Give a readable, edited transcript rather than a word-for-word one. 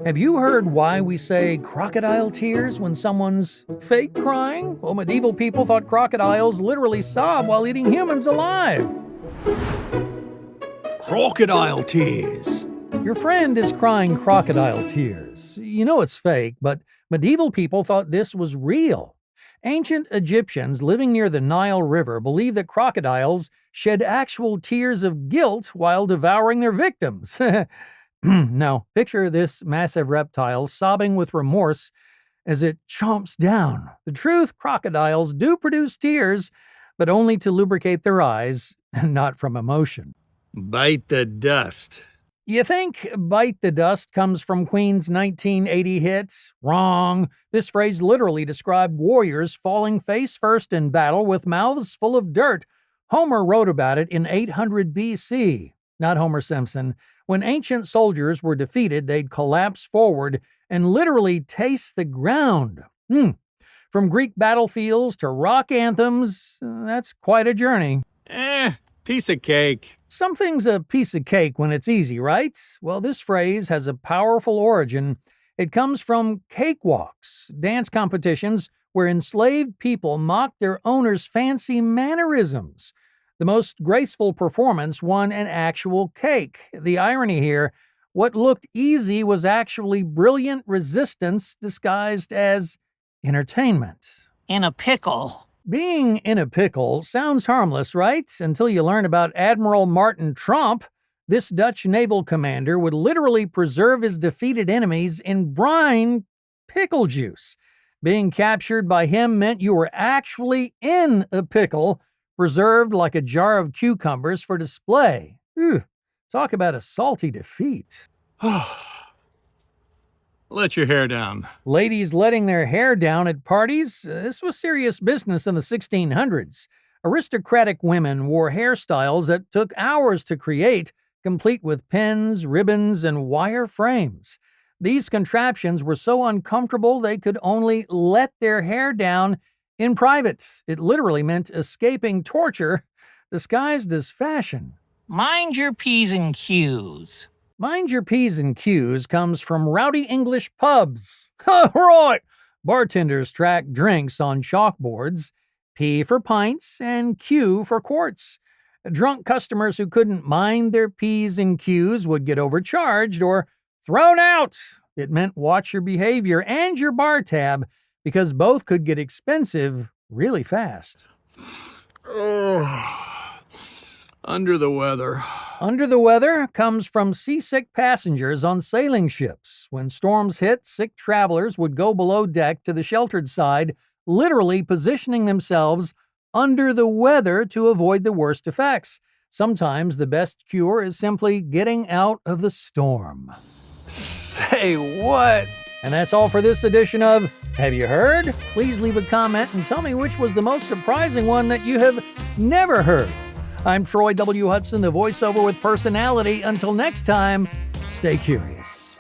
Have you heard why we say crocodile tears when someone's fake crying? Well, medieval people thought crocodiles literally sob while eating humans alive. Crocodile tears. Your friend is crying crocodile tears. You know it's fake, but medieval people thought this was real. Ancient Egyptians living near the Nile River believed that crocodiles shed actual tears of guilt while devouring their victims. Now, picture this massive reptile sobbing with remorse as it chomps down. The truth, crocodiles do produce tears, but only to lubricate their eyes and not from emotion. Bite the dust. You think "bite the dust" comes from Queen's 1980 hit? Wrong. This phrase literally described warriors falling face first in battle with mouths full of dirt. Homer wrote about it in 800 BC. Not Homer Simpson. When ancient soldiers were defeated, they'd collapse forward and literally taste the ground. From Greek battlefields to rock anthems, that's quite a journey. Piece of cake. Something's a piece of cake when it's easy, right? Well, this phrase has a powerful origin. It comes from cakewalks, dance competitions where enslaved people mocked their owners' fancy mannerisms. The most graceful performance won an actual cake. The irony here, what looked easy was actually brilliant resistance disguised as entertainment. In a pickle. Being in a pickle sounds harmless, right? Until you learn about Admiral Martin Tromp. This Dutch naval commander would literally preserve his defeated enemies in brine pickle juice. Being captured by him meant you were actually in a pickle, preserved like a jar of cucumbers for display. Talk about a salty defeat. Let your hair down. Ladies letting their hair down at parties? This was serious business in the 1600s. Aristocratic women wore hairstyles that took hours to create, complete with pins, ribbons, and wire frames. These contraptions were so uncomfortable they could only let their hair down in private. It literally meant escaping torture disguised as fashion. Mind your P's and Q's. Mind your P's and Q's comes from rowdy English pubs. Right! Bartenders track drinks on chalkboards, P for pints and Q for quarts. Drunk customers who couldn't mind their P's and Q's would get overcharged or thrown out. It meant watch your behavior and your bar tab, because both could get expensive really fast. Under the weather. Under the weather comes from seasick passengers on sailing ships. When storms hit, sick travelers would go below deck to the sheltered side, literally positioning themselves under the weather to avoid the worst effects. Sometimes the best cure is simply getting out of the storm. Say what? And that's all for this edition of Have You Heard? Please leave a comment and tell me which was the most surprising one that you have never heard. I'm Troy W. Hudson, the voiceover with personality. Until next time, stay curious.